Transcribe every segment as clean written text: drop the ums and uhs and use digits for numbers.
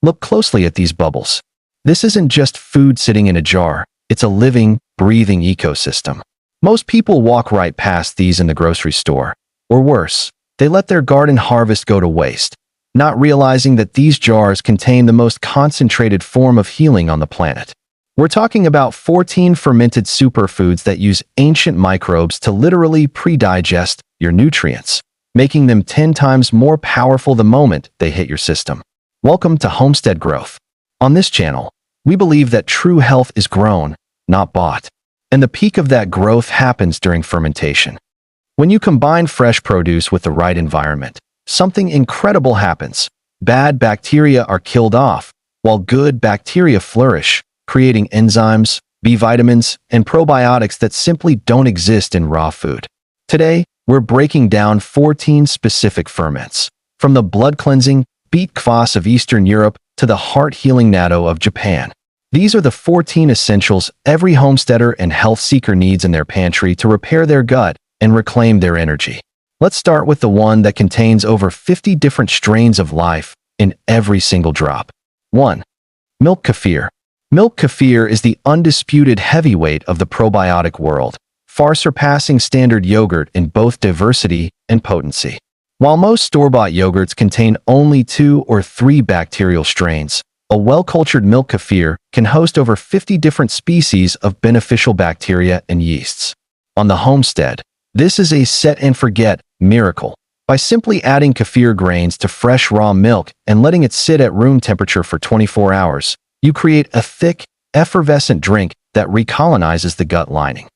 Look closely at these bubbles. This isn't just food sitting in a jar, it's a living, breathing ecosystem. Most people walk right past these in the grocery store. Or worse, they let their garden harvest go to waste, not realizing that these jars contain the most concentrated form of healing on the planet. We're talking about 14 fermented superfoods that use ancient microbes to literally pre-digest your nutrients, making them 10 times more powerful the moment they hit your system. Welcome to Homestead Growth. On this channel, we believe that true health is grown, not bought. And the peak of that growth happens during fermentation. When you combine fresh produce with the right environment, something incredible happens. Bad bacteria are killed off, while good bacteria flourish, creating enzymes, B vitamins, and probiotics that simply don't exist in raw food. Today, we're breaking down 14 specific ferments, from the blood-cleansing Beet kvass of Eastern Europe to the heart-healing Natto of Japan. These are the 14 essentials every homesteader and health seeker needs in their pantry to repair their gut and reclaim their energy. Let's start with the one that contains over 50 different strains of life in every single drop. 1. Milk Kefir. Milk Kefir is the undisputed heavyweight of the probiotic world, far surpassing standard yogurt in both diversity and potency. While most store-bought yogurts contain only 2 or 3 bacterial strains, a well-cultured milk kefir can host over 50 different species of beneficial bacteria and yeasts. On the homestead, this is a set-and-forget miracle. By simply adding kefir grains to fresh raw milk and letting it sit at room temperature for 24 hours, you create a thick, effervescent drink that recolonizes the gut lining.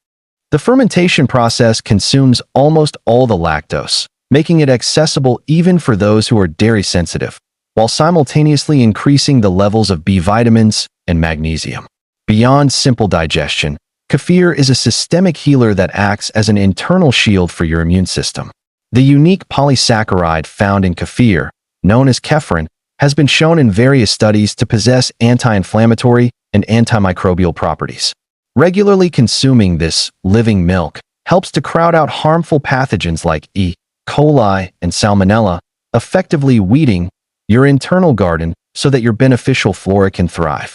The fermentation process consumes almost all the lactose, making it accessible even for those who are dairy sensitive, while simultaneously increasing the levels of B vitamins and magnesium. Beyond simple digestion, kefir is a systemic healer that acts as an internal shield for your immune system. The unique polysaccharide found in kefir, known as kefir, has been shown in various studies to possess anti-inflammatory and antimicrobial properties. Regularly consuming this living milk helps to crowd out harmful pathogens like E. coli and salmonella, effectively weeding your internal garden so that your beneficial flora can thrive.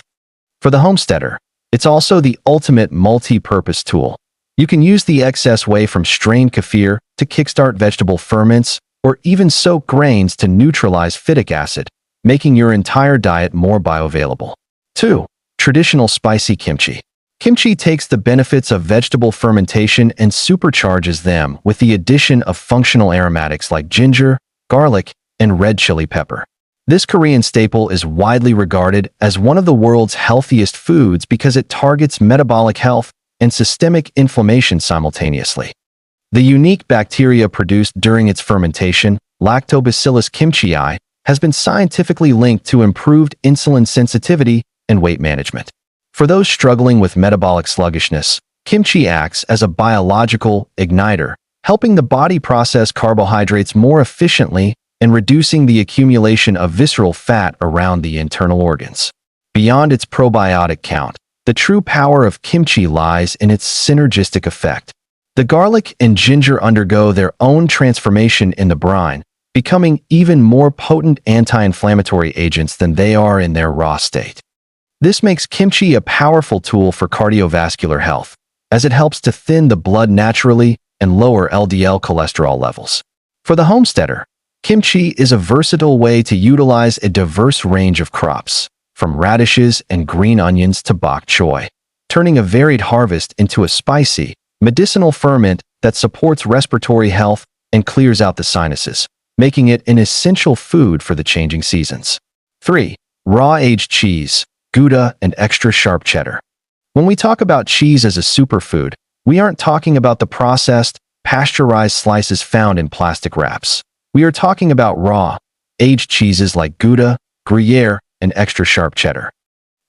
For the homesteader, it's also the ultimate multi-purpose tool. You can use the excess whey from strained kefir to kickstart vegetable ferments or even soak grains to neutralize phytic acid, making your entire diet more bioavailable. 2. Traditional spicy kimchi. Kimchi takes the benefits of vegetable fermentation and supercharges them with the addition of functional aromatics like ginger, garlic, and red chili pepper. This Korean staple is widely regarded as one of the world's healthiest foods because it targets metabolic health and systemic inflammation simultaneously. The unique bacteria produced during its fermentation, Lactobacillus kimchii, has been scientifically linked to improved insulin sensitivity and weight management. For those struggling with metabolic sluggishness, kimchi acts as a biological igniter, helping the body process carbohydrates more efficiently and reducing the accumulation of visceral fat around the internal organs. Beyond its probiotic count, the true power of kimchi lies in its synergistic effect. The garlic and ginger undergo their own transformation in the brine, becoming even more potent anti-inflammatory agents than they are in their raw state. This makes kimchi a powerful tool for cardiovascular health, as it helps to thin the blood naturally and lower LDL cholesterol levels. For the homesteader, kimchi is a versatile way to utilize a diverse range of crops, from radishes and green onions to bok choy, turning a varied harvest into a spicy, medicinal ferment that supports respiratory health and clears out the sinuses, making it an essential food for the changing seasons. 3. Raw aged cheese, Gouda, and extra sharp cheddar. When we talk about cheese as a superfood, we aren't talking about the processed, pasteurized slices found in plastic wraps. We are talking about raw, aged cheeses like Gouda, Gruyere, and extra sharp cheddar.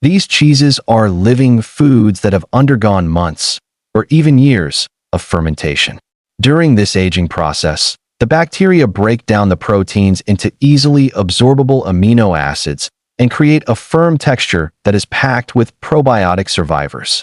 These cheeses are living foods that have undergone months, or even years, of fermentation. During this aging process, the bacteria break down the proteins into easily absorbable amino acids and create a firm texture that is packed with probiotic survivors.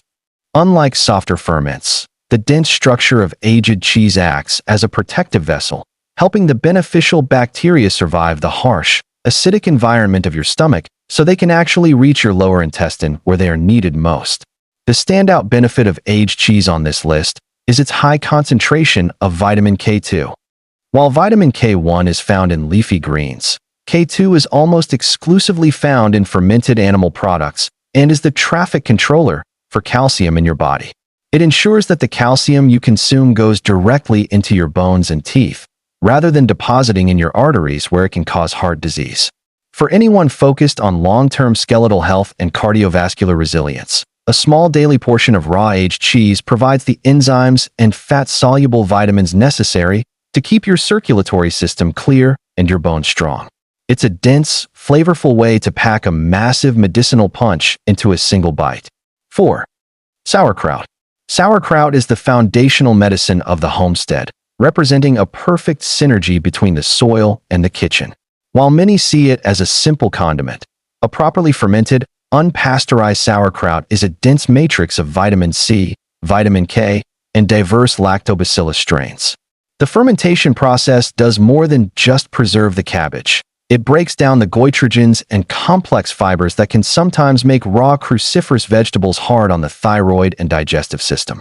Unlike softer ferments, the dense structure of aged cheese acts as a protective vessel, helping the beneficial bacteria survive the harsh, acidic environment of your stomach so they can actually reach your lower intestine where they are needed most. The standout benefit of aged cheese on this list is its high concentration of vitamin K2. While vitamin K1 is found in leafy greens, K2 is almost exclusively found in fermented animal products and is the traffic controller for calcium in your body. It ensures that the calcium you consume goes directly into your bones and teeth, rather than depositing in your arteries where it can cause heart disease. For anyone focused on long-term skeletal health and cardiovascular resilience, a small daily portion of raw aged cheese provides the enzymes and fat-soluble vitamins necessary to keep your circulatory system clear and your bones strong. It's a dense, flavorful way to pack a massive medicinal punch into a single bite. 4. Sauerkraut. Sauerkraut is the foundational medicine of the homestead, representing a perfect synergy between the soil and the kitchen. While many see it as a simple condiment, a properly fermented, unpasteurized sauerkraut is a dense matrix of vitamin C, vitamin K, and diverse lactobacillus strains. The fermentation process does more than just preserve the cabbage. It breaks down the goitrogens and complex fibers that can sometimes make raw cruciferous vegetables hard on the thyroid and digestive system.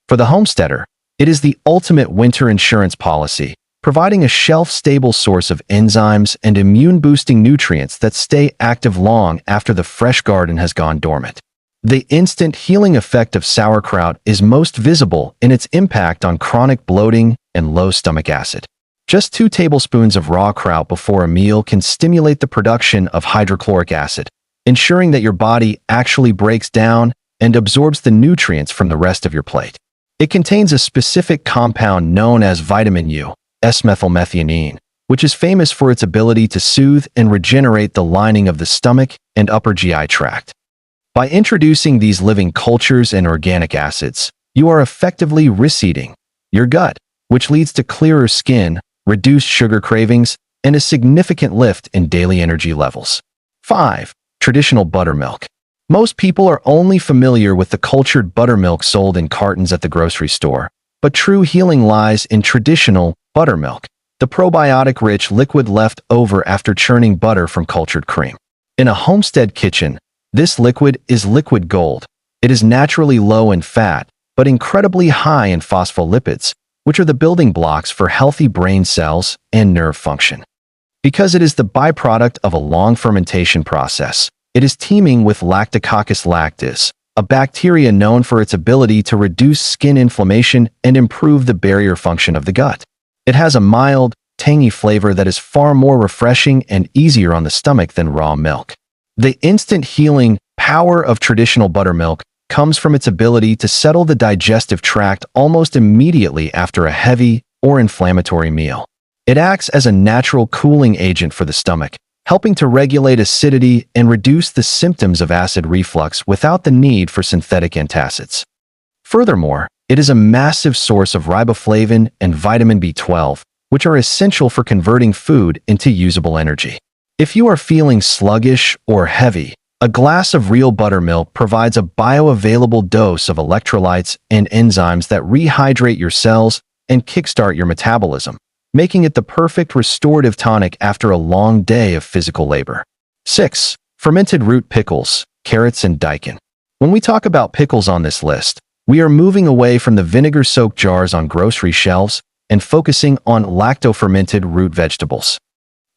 For the homesteader, it is the ultimate winter insurance policy, providing a shelf-stable source of enzymes and immune-boosting nutrients that stay active long after the fresh garden has gone dormant. The instant healing effect of sauerkraut is most visible in its impact on chronic bloating and low stomach acid. Just 2 tablespoons of raw kraut before a meal can stimulate the production of hydrochloric acid, ensuring that your body actually breaks down and absorbs the nutrients from the rest of your plate. It contains a specific compound known as vitamin U, S-methylmethionine, which is famous for its ability to soothe and regenerate the lining of the stomach and upper GI tract. By introducing these living cultures and organic acids, you are effectively reseeding your gut, which leads to clearer skin, reduced sugar cravings, and a significant lift in daily energy levels. 5. Traditional buttermilk. Most people are only familiar with the cultured buttermilk sold in cartons at the grocery store, but true healing lies in traditional buttermilk, the probiotic-rich liquid left over after churning butter from cultured cream. In a homestead kitchen, this liquid is liquid gold. It is naturally low in fat, but incredibly high in phospholipids, which are the building blocks for healthy brain cells and nerve function. Because it is the byproduct of a long fermentation process, it is teeming with Lactococcus lactis, a bacteria known for its ability to reduce skin inflammation and improve the barrier function of the gut. It has a mild, tangy flavor that is far more refreshing and easier on the stomach than raw milk. The instant healing power of traditional buttermilk comes from its ability to settle the digestive tract almost immediately after a heavy or inflammatory meal. It acts as a natural cooling agent for the stomach, helping to regulate acidity and reduce the symptoms of acid reflux without the need for synthetic antacids. Furthermore, it is a massive source of riboflavin and vitamin B12, which are essential for converting food into usable energy. If you are feeling sluggish or heavy, a glass of real buttermilk provides a bioavailable dose of electrolytes and enzymes that rehydrate your cells and kickstart your metabolism, making it the perfect restorative tonic after a long day of physical labor. 6. Fermented root pickles, carrots, and daikon. When we talk about pickles on this list, we are moving away from the vinegar-soaked jars on grocery shelves and focusing on lacto-fermented root vegetables.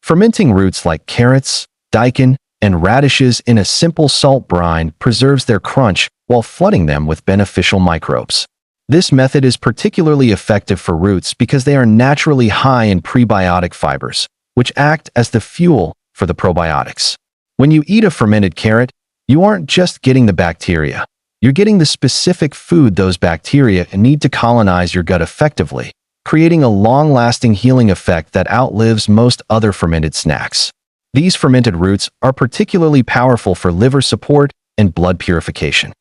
Fermenting roots like carrots, daikon, and radishes in a simple salt brine preserves their crunch while flooding them with beneficial microbes. This method is particularly effective for roots because they are naturally high in prebiotic fibers, which act as the fuel for the probiotics. When you eat a fermented carrot, you aren't just getting the bacteria. You're getting the specific food those bacteria need to colonize your gut effectively, creating a long-lasting healing effect that outlives most other fermented snacks. These fermented roots are particularly powerful for liver support and blood purification.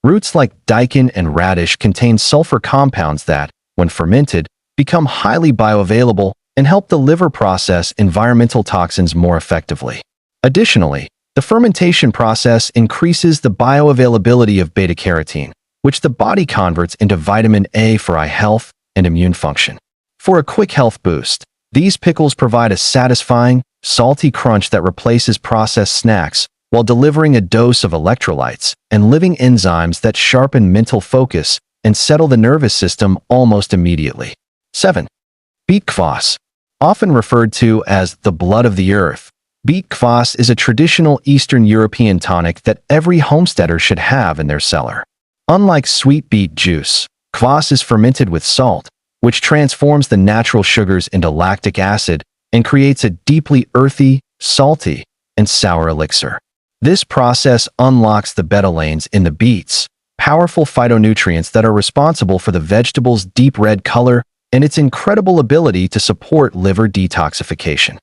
Roots like daikon and radish contain sulfur compounds that, when fermented, become highly bioavailable and help the liver process environmental toxins more effectively. Additionally, the fermentation process increases the bioavailability of beta-carotene, which the body converts into vitamin A for eye health and immune function. For a quick health boost, these pickles provide a satisfying, salty crunch that replaces processed snacks while delivering a dose of electrolytes and living enzymes that sharpen mental focus and settle the nervous system almost immediately. 7. Beet kvass. Often referred to as the blood of the earth, beet kvass is a traditional Eastern European tonic that every homesteader should have in their cellar. Unlike sweet beet juice, kvass is fermented with salt, which transforms the natural sugars into lactic acid and creates a deeply earthy, salty, and sour elixir. This process unlocks the betalains in the beets, powerful phytonutrients that are responsible for the vegetable's deep red color and its incredible ability to support liver detoxification.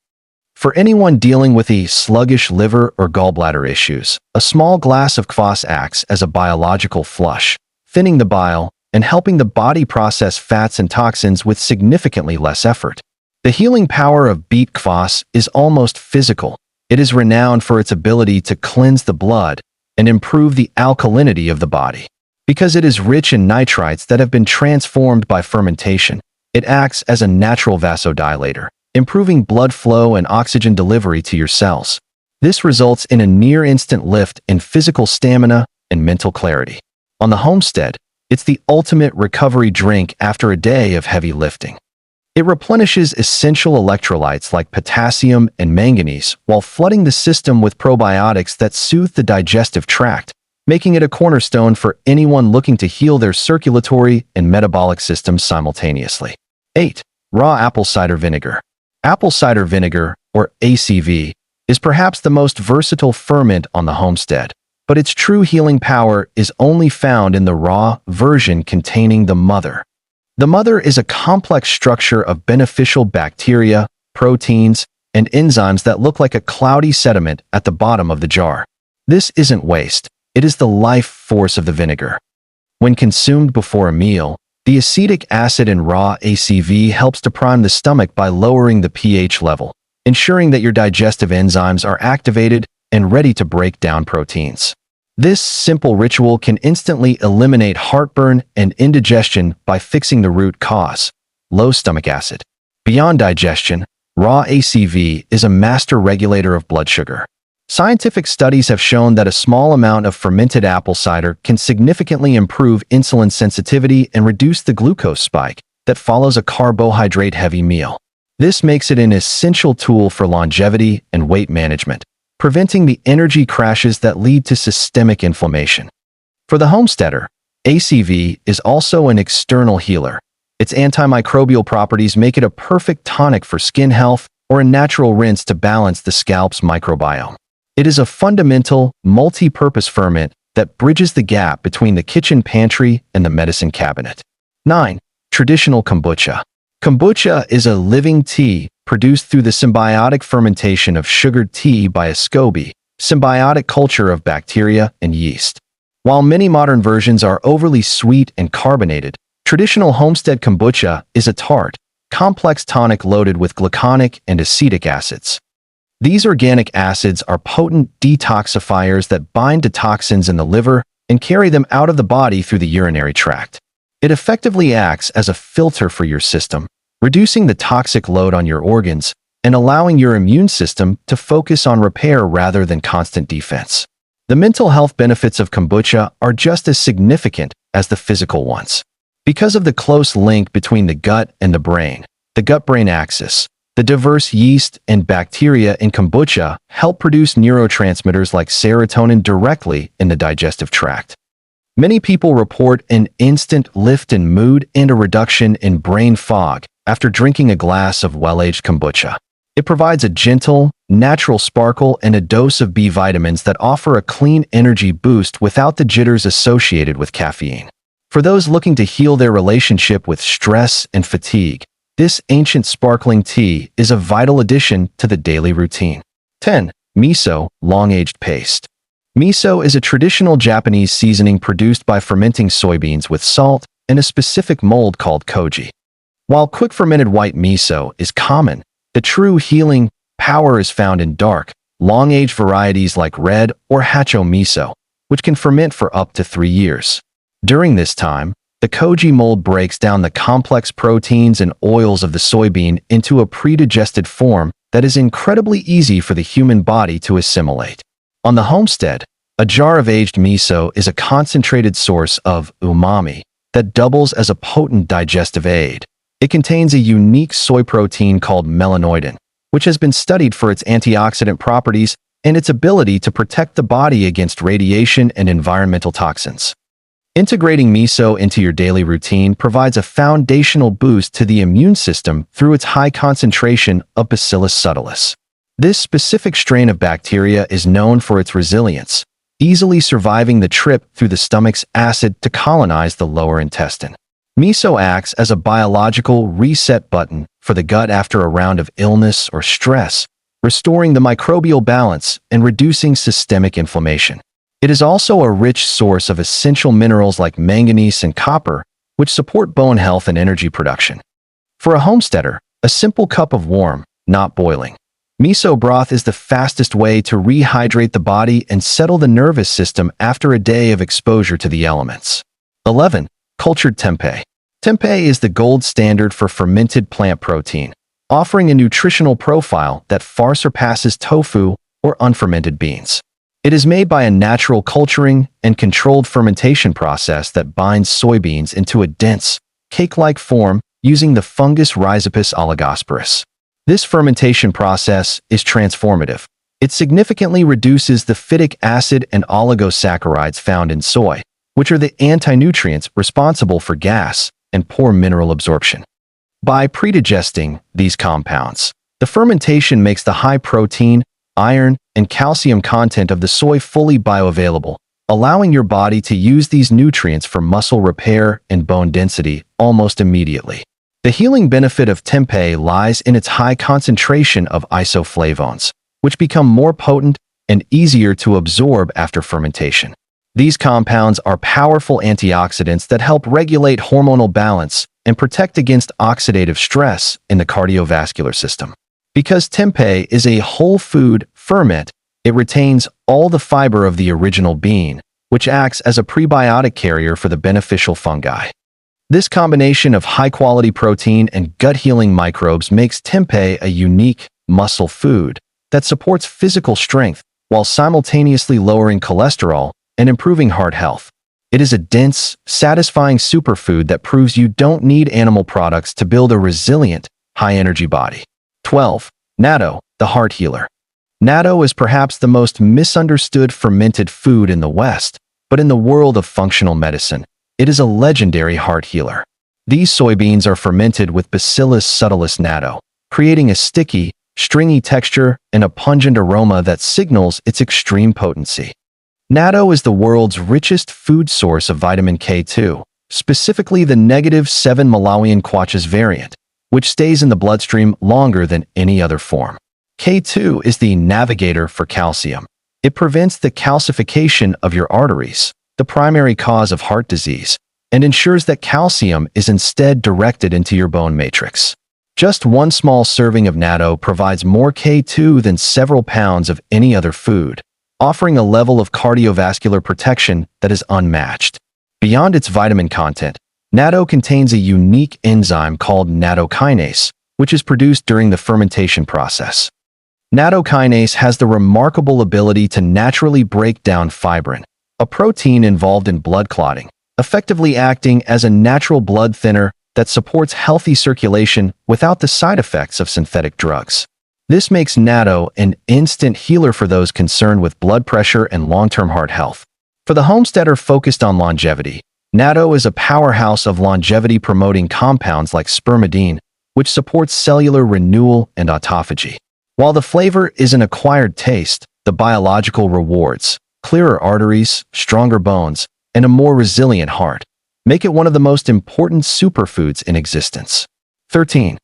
For anyone dealing with a sluggish liver or gallbladder issues, a small glass of kvass acts as a biological flush, thinning the bile and helping the body process fats and toxins with significantly less effort. The healing power of beet kvass is almost physical. It is renowned for its ability to cleanse the blood and improve the alkalinity of the body. Because it is rich in nitrites that have been transformed by fermentation, it acts as a natural vasodilator, improving blood flow and oxygen delivery to your cells. This results in a near-instant lift in physical stamina and mental clarity. On the homestead, it's the ultimate recovery drink after a day of heavy lifting. It replenishes essential electrolytes like potassium and manganese while flooding the system with probiotics that soothe the digestive tract, making it a cornerstone for anyone looking to heal their circulatory and metabolic systems simultaneously. 8. Raw apple cider vinegar. Apple cider vinegar, or ACV, is perhaps the most versatile ferment on the homestead, but its true healing power is only found in the raw version containing the mother. The mother is a complex structure of beneficial bacteria, proteins, and enzymes that look like a cloudy sediment at the bottom of the jar. This isn't waste, it is the life force of the vinegar. When consumed before a meal, the acetic acid in raw ACV helps to prime the stomach by lowering the pH level, ensuring that your digestive enzymes are activated and ready to break down proteins. This simple ritual can instantly eliminate heartburn and indigestion by fixing the root cause, low stomach acid. Beyond digestion, raw ACV is a master regulator of blood sugar. Scientific studies have shown that a small amount of fermented apple cider can significantly improve insulin sensitivity and reduce the glucose spike that follows a carbohydrate-heavy meal. This makes it an essential tool for longevity and weight management, preventing the energy crashes that lead to systemic inflammation. For the homesteader, ACV is also an external healer. Its antimicrobial properties make it a perfect tonic for skin health or a natural rinse to balance the scalp's microbiome. It is a fundamental, multi-purpose ferment that bridges the gap between the kitchen pantry and the medicine cabinet. 9. Traditional kombucha. Kombucha is a living tea produced through the symbiotic fermentation of sugared tea by a SCOBY, symbiotic culture of bacteria and yeast. While many modern versions are overly sweet and carbonated, traditional homestead kombucha is a tart, complex tonic loaded with gluconic and acetic acids. These organic acids are potent detoxifiers that bind to toxins in the liver and carry them out of the body through the urinary tract. It effectively acts as a filter for your system, reducing the toxic load on your organs and allowing your immune system to focus on repair rather than constant defense. The mental health benefits of kombucha are just as significant as the physical ones. Because of the close link between the gut and the brain, the gut-brain axis, the diverse yeast and bacteria in kombucha help produce neurotransmitters like serotonin directly in the digestive tract. Many people report an instant lift in mood and a reduction in brain fog after drinking a glass of well-aged kombucha. It provides a gentle, natural sparkle and a dose of B vitamins that offer a clean energy boost without the jitters associated with caffeine. For those looking to heal their relationship with stress and fatigue, this ancient sparkling tea is a vital addition to the daily routine. 10. Miso, long-aged paste. Miso is a traditional Japanese seasoning produced by fermenting soybeans with salt and a specific mold called koji. While quick-fermented white miso is common, the true healing power is found in dark, long-aged varieties like red or hacho miso, which can ferment for up to 3 years. During this time, the koji mold breaks down the complex proteins and oils of the soybean into a pre-digested form that is incredibly easy for the human body to assimilate. On the homestead, a jar of aged miso is a concentrated source of umami that doubles as a potent digestive aid. It contains a unique soy protein called melanoidin, which has been studied for its antioxidant properties and its ability to protect the body against radiation and environmental toxins. Integrating miso into your daily routine provides a foundational boost to the immune system through its high concentration of Bacillus subtilis. This specific strain of bacteria is known for its resilience, easily surviving the trip through the stomach's acid to colonize the lower intestine. Miso acts as a biological reset button for the gut after a round of illness or stress, restoring the microbial balance and reducing systemic inflammation. It is also a rich source of essential minerals like manganese and copper, which support bone health and energy production. For a homesteader, a simple cup of warm, not boiling, miso broth is the fastest way to rehydrate the body and settle the nervous system after a day of exposure to the elements. 11. Cultured tempeh. Tempeh is the gold standard for fermented plant protein, offering a nutritional profile that far surpasses tofu or unfermented beans. It is made by a natural culturing and controlled fermentation process that binds soybeans into a dense, cake-like form using the fungus Rhizopus oligosporus. This fermentation process is transformative. It significantly reduces the phytic acid and oligosaccharides found in soy, which are the anti-nutrients responsible for gas and poor mineral absorption. By predigesting these compounds, the fermentation makes the high protein, iron, and calcium content of the soy fully bioavailable, allowing your body to use these nutrients for muscle repair and bone density almost immediately. The healing benefit of tempeh lies in its high concentration of isoflavones, which become more potent and easier to absorb after fermentation. These compounds are powerful antioxidants that help regulate hormonal balance and protect against oxidative stress in the cardiovascular system. Because tempeh is a whole food ferment, it retains all the fiber of the original bean, which acts as a prebiotic carrier for the beneficial fungi. This combination of high-quality protein and gut-healing microbes makes tempeh a unique muscle food that supports physical strength while simultaneously lowering cholesterol and improving heart health. It is a dense, satisfying superfood that proves you don't need animal products to build a resilient, high-energy body. 12. Natto, the heart healer. Natto is perhaps the most misunderstood fermented food in the West, but in the world of functional medicine, it is a legendary heart healer. These soybeans are fermented with Bacillus subtilis natto, creating a sticky, stringy texture and a pungent aroma that signals its extreme potency. Natto is the world's richest food source of vitamin K2, specifically the -7 Malawian Quachas variant, which stays in the bloodstream longer than any other form. K2 is the navigator for calcium. It prevents the calcification of your arteries, the primary cause of heart disease, and ensures that calcium is instead directed into your bone matrix. Just one small serving of natto provides more K2 than several pounds of any other food, offering a level of cardiovascular protection that is unmatched. Beyond its vitamin content, natto contains a unique enzyme called nattokinase, which is produced during the fermentation process. Nattokinase has the remarkable ability to naturally break down fibrin, a protein involved in blood clotting, effectively acting as a natural blood thinner that supports healthy circulation without the side effects of synthetic drugs. This makes natto an instant healer for those concerned with blood pressure and long-term heart health. For the homesteader focused on longevity, natto is a powerhouse of longevity-promoting compounds like spermidine, which supports cellular renewal and autophagy. While the flavor is an acquired taste, the biological rewards, clearer arteries, stronger bones, and a more resilient heart, make it one of the most important superfoods in existence. 13.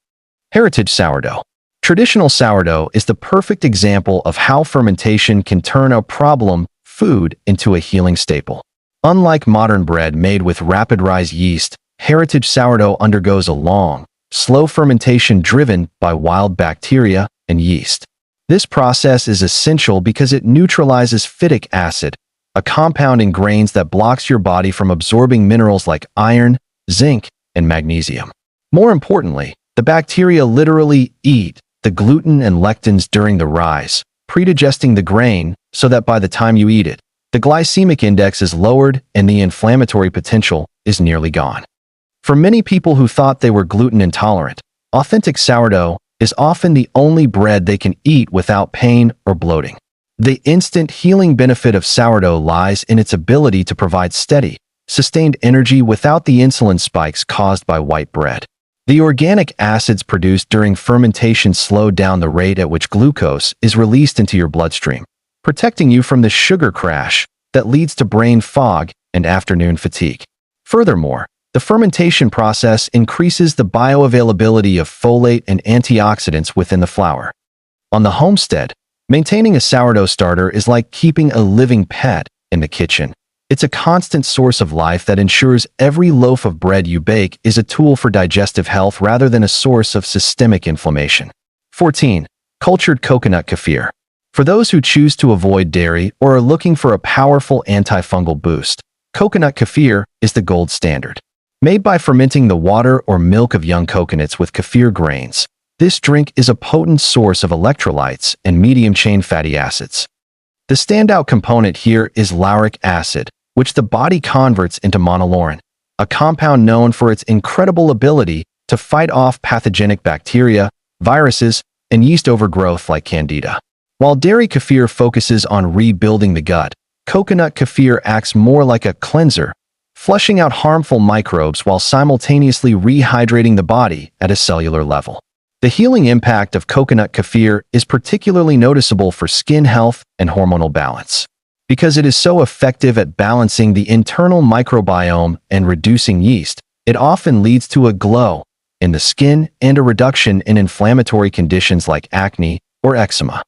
Heritage sourdough. Traditional sourdough is the perfect example of how fermentation can turn a problem food into a healing staple. Unlike modern bread made with rapid rise yeast, heritage sourdough undergoes a long, slow fermentation driven by wild bacteria and yeast. This process is essential because it neutralizes phytic acid, a compound in grains that blocks your body from absorbing minerals like iron, zinc, and magnesium. More importantly, the bacteria literally eat the gluten and lectins during the rise, predigesting the grain so that by the time you eat it, the glycemic index is lowered and the inflammatory potential is nearly gone. For many people who thought they were gluten intolerant, authentic sourdough is often the only bread they can eat without pain or bloating. The instant healing benefit of sourdough lies in its ability to provide steady, sustained energy without the insulin spikes caused by white bread. The organic acids produced during fermentation slow down the rate at which glucose is released into your bloodstream, protecting you from the sugar crash that leads to brain fog and afternoon fatigue. Furthermore, the fermentation process increases the bioavailability of folate and antioxidants within the flour. On the homestead, maintaining a sourdough starter is like keeping a living pet in the kitchen. It's a constant source of life that ensures every loaf of bread you bake is a tool for digestive health rather than a source of systemic inflammation. 14. Cultured coconut kefir. For those who choose to avoid dairy or are looking for a powerful antifungal boost, coconut kefir is the gold standard. Made by fermenting the water or milk of young coconuts with kefir grains, this drink is a potent source of electrolytes and medium-chain fatty acids. The standout component here is lauric acid, which the body converts into monolaurin, a compound known for its incredible ability to fight off pathogenic bacteria, viruses, and yeast overgrowth like candida. While dairy kefir focuses on rebuilding the gut, coconut kefir acts more like a cleanser, flushing out harmful microbes while simultaneously rehydrating the body at a cellular level. The healing impact of coconut kefir is particularly noticeable for skin health and hormonal balance. Because it is so effective at balancing the internal microbiome and reducing yeast, it often leads to a glow in the skin and a reduction in inflammatory conditions like acne or eczema.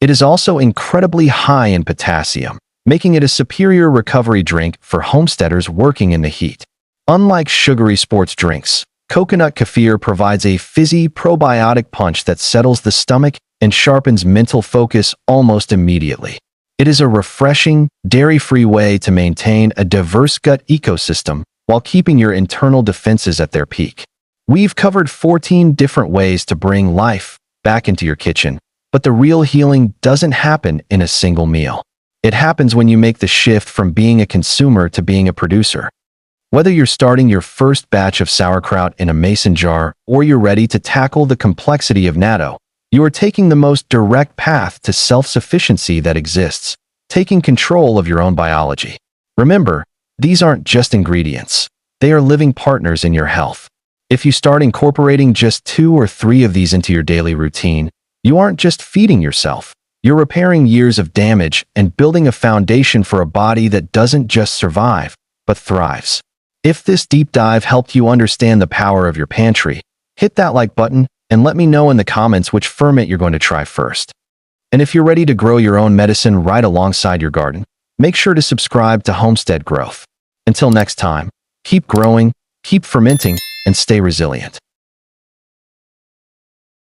It is also incredibly high in potassium, making it a superior recovery drink for homesteaders working in the heat. Unlike sugary sports drinks, coconut kefir provides a fizzy probiotic punch that settles the stomach and sharpens mental focus almost immediately. It is a refreshing, dairy-free way to maintain a diverse gut ecosystem while keeping your internal defenses at their peak. We've covered 14 different ways to bring life back into your kitchen, but the real healing doesn't happen in a single meal. It happens when you make the shift from being a consumer to being a producer. Whether you're starting your first batch of sauerkraut in a mason jar or you're ready to tackle the complexity of natto, you are taking the most direct path to self-sufficiency that exists, taking control of your own biology. Remember, these aren't just ingredients. They are living partners in your health. If you start incorporating just 2 or 3 of these into your daily routine, you aren't just feeding yourself. You're repairing years of damage and building a foundation for a body that doesn't just survive, but thrives. If this deep dive helped you understand the power of your pantry, hit that like button and let me know in the comments which ferment you're going to try first. And if you're ready to grow your own medicine right alongside your garden, make sure to subscribe to Homestead Growth. Until next time, keep growing, keep fermenting, and stay resilient.